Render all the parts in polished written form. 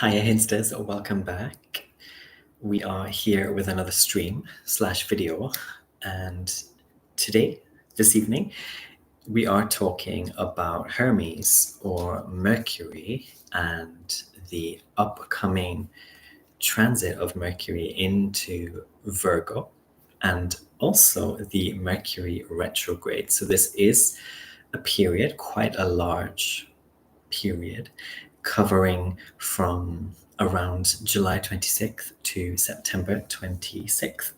Hi, Hinsters, welcome back. We are here with another stream/video, and this evening, we are talking about Hermes or Mercury and the upcoming transit of Mercury into Virgo, and also the Mercury retrograde. So this is a period, quite a large period, covering from around July 26th to September 26th.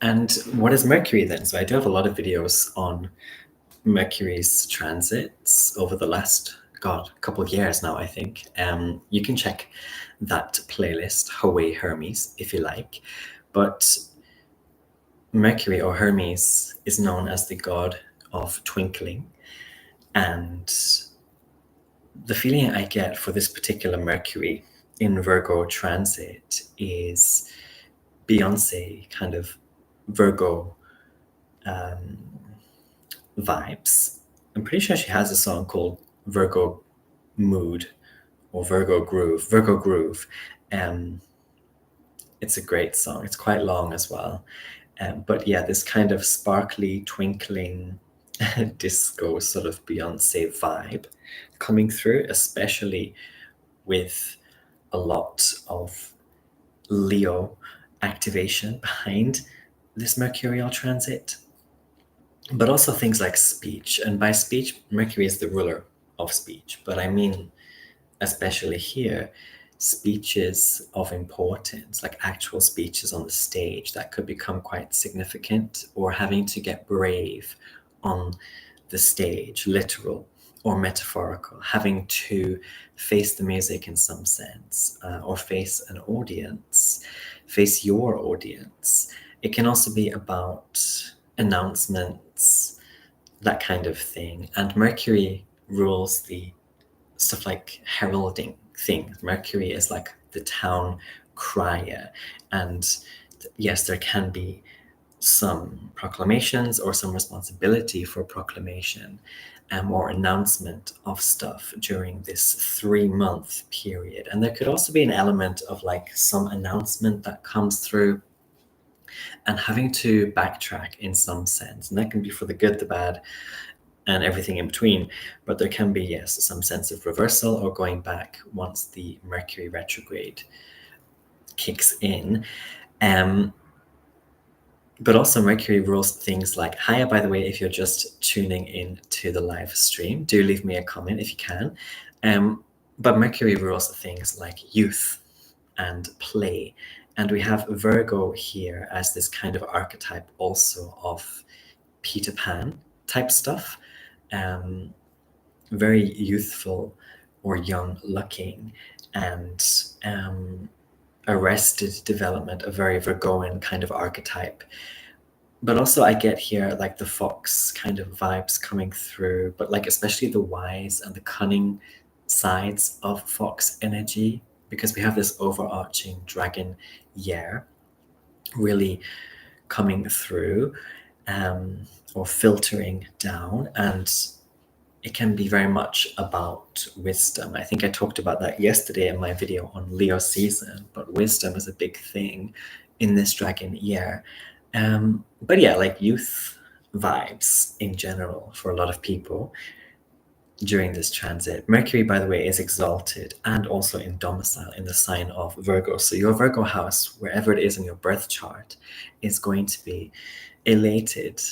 And what is Mercury then? So I do have a lot of videos on Mercury's transits over the last, couple of years now, I think. You can check that playlist, Hawaii Hermes, if you like. But Mercury, or Hermes, is known as the god of twinkling. And the feeling I get for this particular Mercury in Virgo transit is Beyonce kind of Virgo vibes. I'm pretty sure she has a song called Virgo Mood or Virgo Groove. It's a great song. It's quite long as well. But yeah, this kind of sparkly, twinkling disco sort of Beyonce vibe coming through, especially with a lot of Leo activation behind this mercurial transit, but also things like speech. And by speech, Mercury is the ruler of speech, but I mean, especially here, speeches of importance, like actual speeches on the stage that could become quite significant, or having to get brave on the stage, literal or metaphorical, having to face the music in some sense, or face an audience, face your audience. It can also be about announcements, that kind of thing. And Mercury rules the stuff like heralding things. Mercury is like the town crier. And yes, there can be some proclamations or some responsibility for proclamation or announcement of stuff during this 3-month period. And there could also be an element of like some announcement that comes through and having to backtrack in some sense. And that can be for the good, the bad, and everything in between. But there can be, yes, some sense of reversal or going back once the Mercury retrograde kicks in. But also Mercury rules things like, hiya, by the way, if you're just tuning in to the live stream, do leave me a comment if you can. But Mercury rules things like youth and play. And we have Virgo here as this kind of archetype also of Peter Pan type stuff. Very youthful or young looking, and arrested development, a very Virgoan kind of archetype. But also I get here like the fox kind of vibes coming through, but like especially the wise and the cunning sides of fox energy, because we have this overarching dragon year really coming through, or filtering down. And it can be very much about wisdom. I think I talked about that yesterday in my video on Leo season, but wisdom is a big thing in this dragon year. But yeah, like youth vibes in general for a lot of people during this transit. Mercury, by the way, is exalted and also in domicile in the sign of Virgo. So your Virgo house, wherever it is in your birth chart, is going to be elated,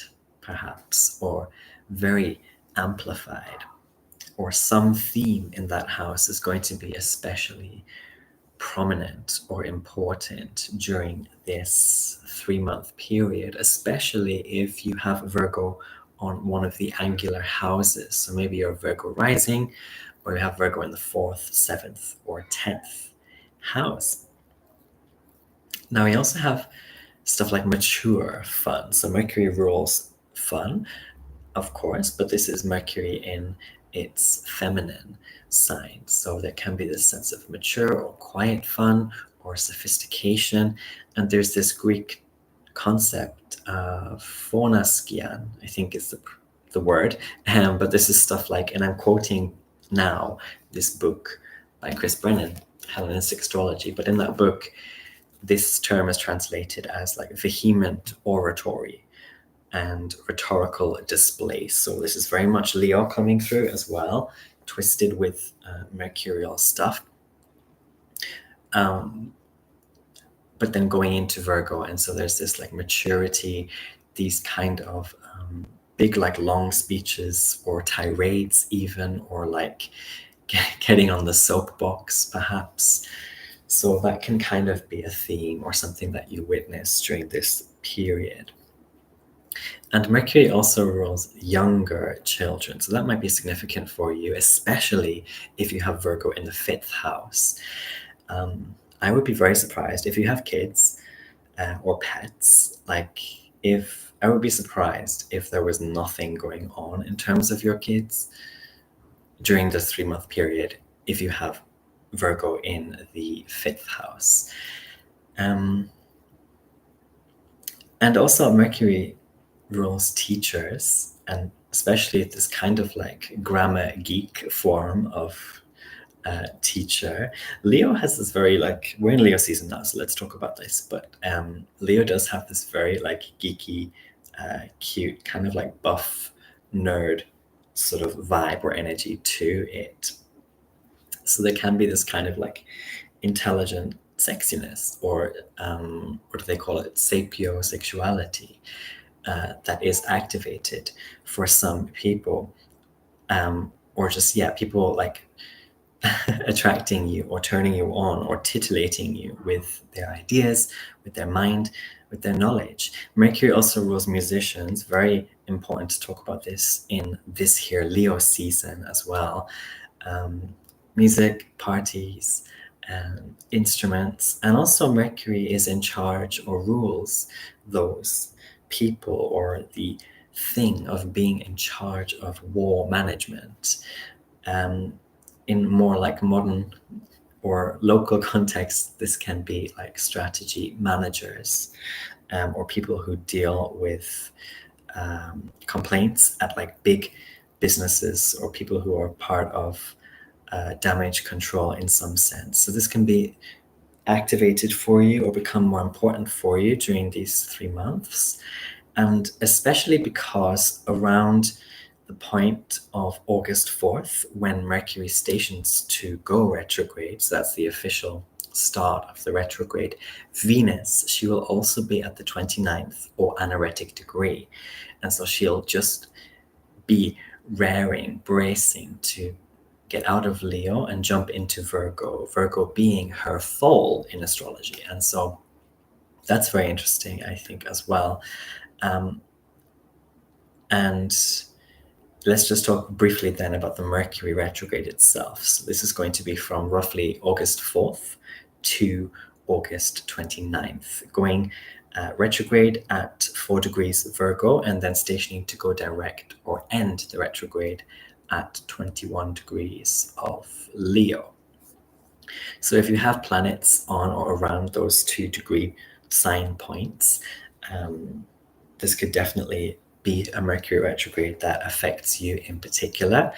perhaps, or very amplified, or some theme in that house is going to be especially prominent or important during this 3-month period, especially if you have Virgo on one of the angular houses. So maybe you're Virgo rising, or you have Virgo in the 4th, 7th, or 10th house. Now we also have stuff like mature fun. So Mercury rules fun, of course, but this is Mercury in its feminine sign. So there can be this sense of mature or quiet fun or sophistication. And there's this Greek concept of phonaskian, I think is the word. But this is stuff like, and I'm quoting now this book by Chris Brennan, Hellenistic Astrology. But in that book, this term is translated as like vehement oratory and rhetorical display. So this is very much Leo coming through as well, twisted with mercurial stuff. But then going into Virgo, and so there's this like maturity, these kind of big like long speeches or tirades even, or like getting on the soapbox perhaps. So that can kind of be a theme or something that you witness during this period. And Mercury also rules younger children, so that might be significant for you, especially if you have Virgo in the 5th house. I would be very surprised if you have kids or pets. Like, if I would be surprised if there was nothing going on in terms of your kids during this 3-month period if you have Virgo in the 5th house. And also Mercury rules teachers, and especially this kind of like grammar geek form of teacher. Leo has this very like, we're in Leo season now, so let's talk about this, but Leo does have this very like geeky, cute, kind of like buff nerd sort of vibe or energy to it. So there can be this kind of like intelligent sexiness, or what do they call it, sapiosexuality, that is activated for some people, or just people like attracting you or turning you on or titillating you with their ideas, with their mind, with their knowledge. Mercury also rules musicians. Very important to talk about this in this here Leo season as well. Music, parties, instruments, and also Mercury is in charge or rules those people or the thing of being in charge of war management. In more like modern or local contexts, this can be like strategy managers, or people who deal with complaints at like big businesses, or people who are part of damage control in some sense. So this can be activated for you or become more important for you during these 3 months. And especially because around the point of August 4th, when Mercury stations to go retrograde, so that's the official start of the retrograde, Venus, she will also be at the 29th or anaretic degree. And so she'll just be bracing to get out of Leo and jump into Virgo, Virgo being her fall in astrology. And so that's very interesting, I think, as well. And let's just talk briefly then about the Mercury retrograde itself. So this is going to be from roughly August 4th to August 29th, going retrograde at 4 degrees Virgo, and then stationing to go direct or end the retrograde at 21 degrees of Leo. So if you have planets on or around those 2-degree sign points, this could definitely be a Mercury retrograde that affects you in particular.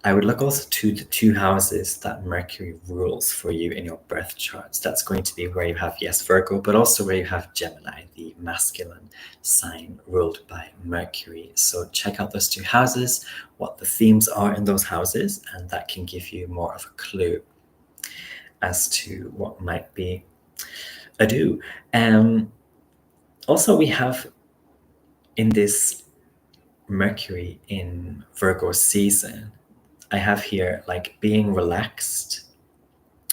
I would look also to the 2 houses that Mercury rules for you in your birth charts. That's going to be where you have, yes, Virgo, but also where you have Gemini, the masculine sign ruled by Mercury. So check out those 2 houses, what the themes are in those houses, and that can give you more of a clue as to what might be ado. Also, we have in this Mercury in Virgo season, I have here like being relaxed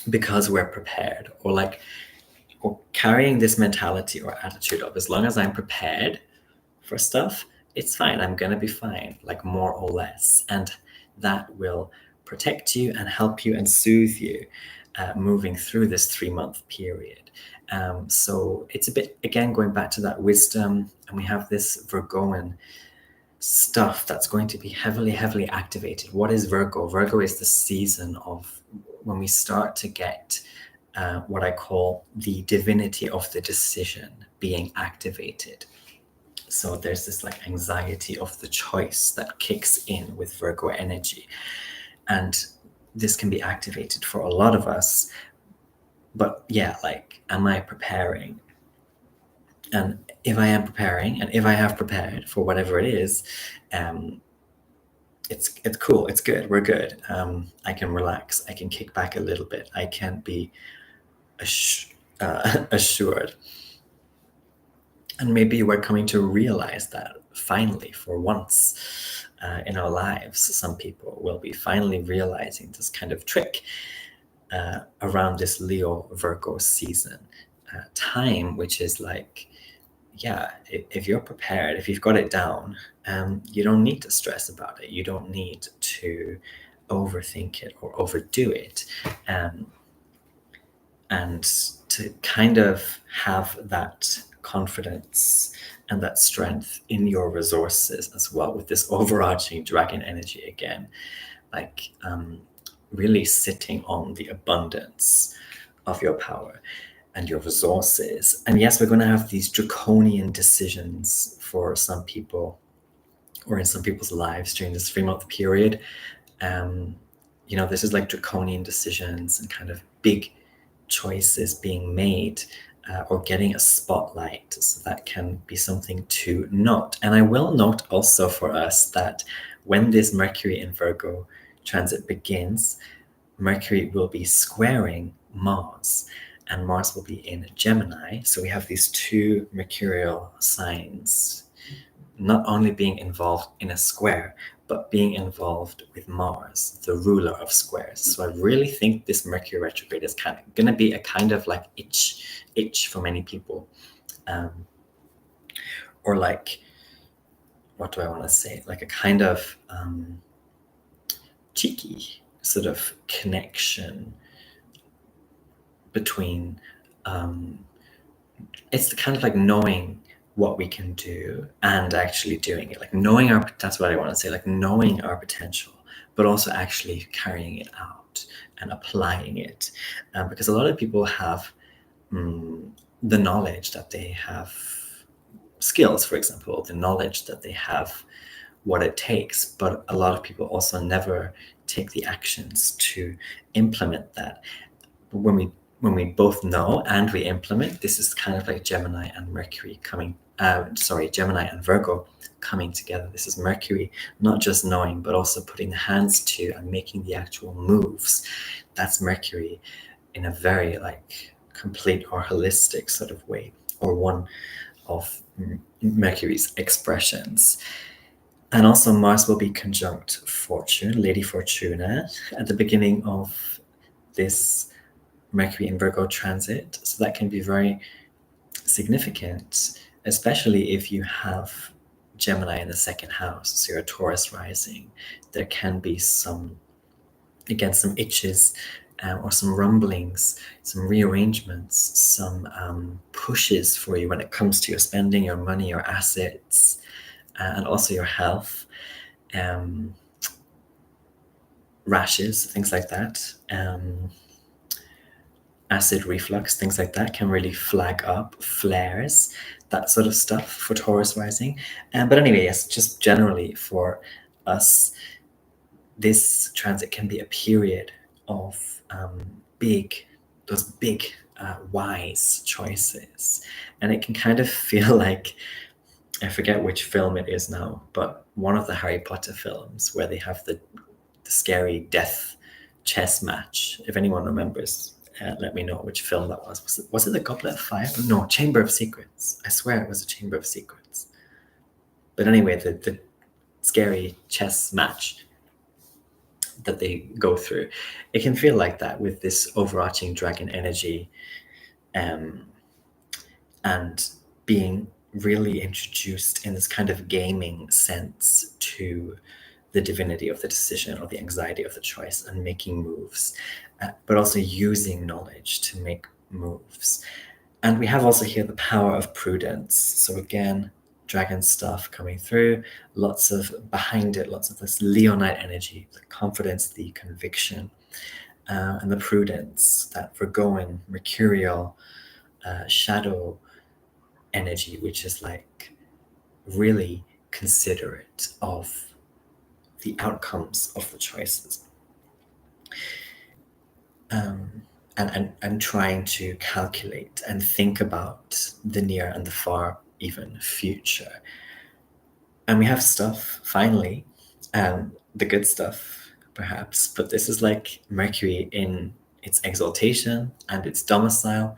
because we're prepared, or carrying this mentality or attitude of, as long as I'm prepared for stuff, it's fine, I'm gonna be fine, like more or less. And that will protect you and help you and soothe you moving through this 3-month period. So it's a bit, again, going back to that wisdom, and we have this Virgoan stuff that's going to be heavily activated. What is Virgo? Virgo is the season of when we start to get what I call the divinity of the decision being activated. So there's this like anxiety of the choice that kicks in with Virgo energy. And this can be activated for a lot of us. But yeah, like, am I preparing? And if I am preparing, and if I have prepared for whatever it is, it's cool, it's good, we're good. I can relax, I can kick back a little bit, I can be assured. And maybe we're coming to realize that finally, for once in our lives, some people will be finally realizing this kind of trick around this Leo Virgo season time, which is like, yeah, if you're prepared, if you've got it down, you don't need to stress about it. You don't need to overthink it or overdo it. And to kind of have that confidence and that strength in your resources as well, with this overarching dragon energy again, like really sitting on the abundance of your power and your resources. And yes, we're going to have these draconian decisions for some people, or in some people's lives during this 3-month period. This is like draconian decisions and kind of big choices being made, or getting a spotlight. So that can be something to note. And I will note also for us that when this Mercury in Virgo transit begins, Mercury will be squaring Mars, and Mars will be in Gemini. So we have these two mercurial signs not only being involved in a square, but being involved with Mars, the ruler of squares. So I really think this Mercury retrograde is kind of going to be a kind of like itch for many people. Or like, what do I want to say? Like a kind of cheeky sort of connection between, it's the kind of like knowing what we can do and actually doing it, like knowing that's what I want to say, like knowing our potential, but also actually carrying it out and applying it. Because a lot of people have the knowledge that they have skills, for example, the knowledge that they have what it takes, but a lot of people also never take the actions to implement that. But when we both know and we implement, this is kind of like Gemini and Mercury coming, Gemini and Virgo coming together. This is Mercury not just knowing, but also putting the hands to and making the actual moves. That's Mercury in a very like complete or holistic sort of way, or one of Mercury's expressions. And also Mars will be conjunct Fortune, Lady Fortuna, at the beginning of this Mercury in Virgo transit. So that can be very significant, especially if you have Gemini in the second house, so you're a Taurus rising. There can be some itches, or some rumblings, some rearrangements, some pushes for you when it comes to your spending, your money, your assets, and also your health. Rashes, things like that. Acid reflux, things like that can really flag up, flares, that sort of stuff for Taurus rising. But anyway, yes, just generally for us, this transit can be a period of those big, wise choices. And it can kind of feel like, I forget which film it is now, but one of the Harry Potter films where they have the scary death chess match. If anyone remembers, let me know which film that was. Was it The Goblet of Fire? No, Chamber of Secrets. I swear it was a Chamber of Secrets. But anyway, the scary chess match that they go through, it can feel like that with this overarching dragon energy, and being really introduced in this kind of gaming sense to the divinity of the decision or the anxiety of the choice and making moves, but also using knowledge to make moves. And we have also here the power of prudence. So again, dragon stuff coming through, lots of behind it, lots of this Leonite energy, the confidence, the conviction, and the prudence, that Virgoan, mercurial, shadow energy, which is like really considerate of the outcomes of the choices. and trying to calculate and think about the near and the far even future. And we have stuff, finally, the good stuff, perhaps, but this is like Mercury in its exaltation and its domicile.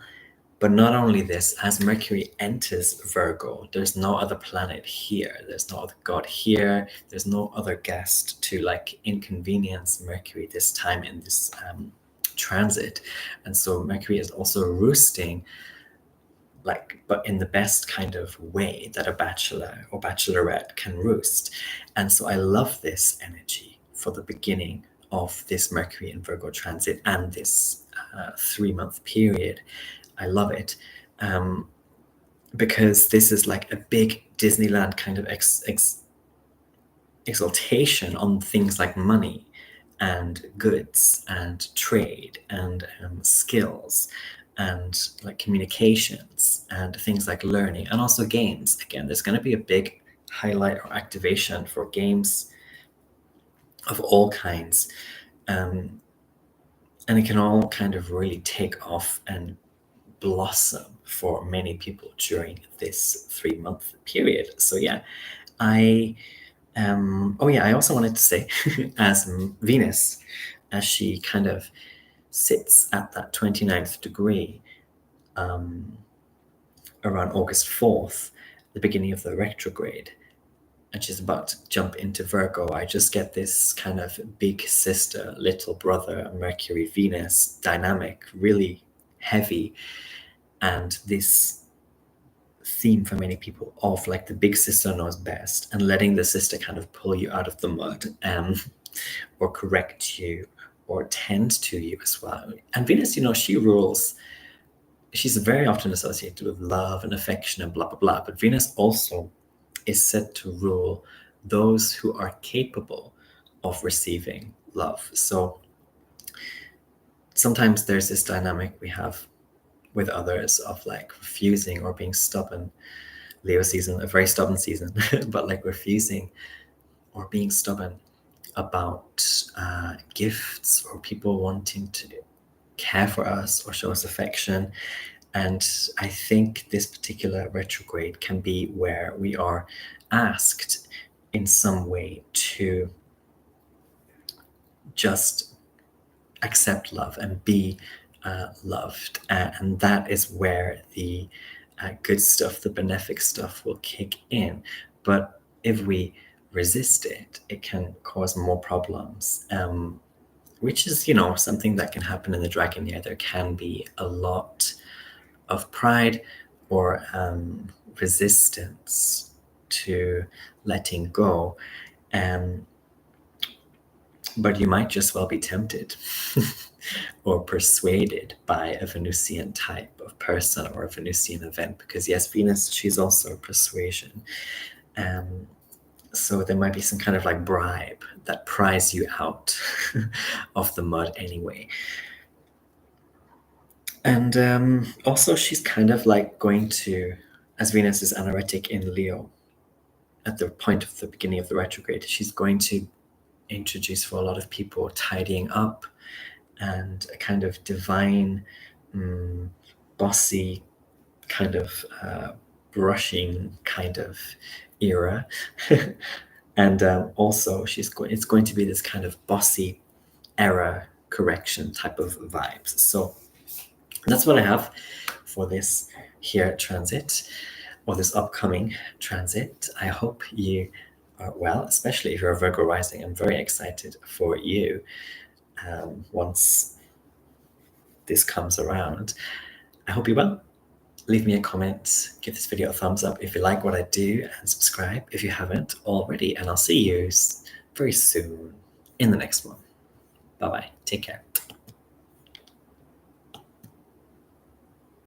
But not only this, as Mercury enters Virgo, there's no other planet here. There's no other god here. There's no other guest to like inconvenience Mercury this time in this transit. And so Mercury is also roosting, like, but in the best kind of way that a bachelor or bachelorette can roost. And so I love this energy for the beginning of this Mercury in Virgo transit and this 3-month period. I love it because this is like a big Disneyland kind of exaltation on things like money and goods and trade and skills and like communications and things like learning and also games. Again, there's going to be a big highlight or activation for games of all kinds. And it can all kind of really take off and blossom for many people during this 3-month period. So yeah, I also wanted to say, as Venus, as she kind of sits at that 29th degree around August 4th, the beginning of the retrograde, and she's about to jump into Virgo, I just get this kind of big sister, little brother, Mercury, Venus dynamic, really heavy. And this theme for many people of like the big sister knows best and letting the sister kind of pull you out of the mud or correct you or tend to you as well. And Venus, she rules. She's very often associated with love and affection and blah, blah, blah. But Venus also is said to rule those who are capable of receiving love. So sometimes there's this dynamic we have with others of like refusing or being stubborn. Leo season, a very stubborn season, but like refusing or being stubborn about gifts or people wanting to care for us or show us affection. And I think this particular retrograde can be where we are asked in some way to just accept love and be loved. And that is where the good stuff, the benefic stuff will kick in. But if we resist it, it can cause more problems, which is, something that can happen in the dragon year. There can be a lot of pride or resistance to letting go. But you might just well be tempted or persuaded by a Venusian type of person or a Venusian event, because yes, Venus, she's also a persuasion. So there might be some kind of like bribe that pries you out of the mud anyway. And also she's kind of like going to, as Venus is anaretic in Leo at the point of the beginning of the retrograde, she's going to introduce for a lot of people tidying up and a kind of divine, bossy kind of brushing kind of era. And also it's going to be this kind of bossy error correction type of vibes. So that's what I have for this here transit, or this upcoming transit. I hope you are well, especially if you're a Virgo rising. I'm very excited for you once this comes around. I hope you're well. Leave me a comment, give this video a thumbs up if you like what I do, and subscribe if you haven't already. And I'll see you very soon in the next one. Bye-bye. Take care.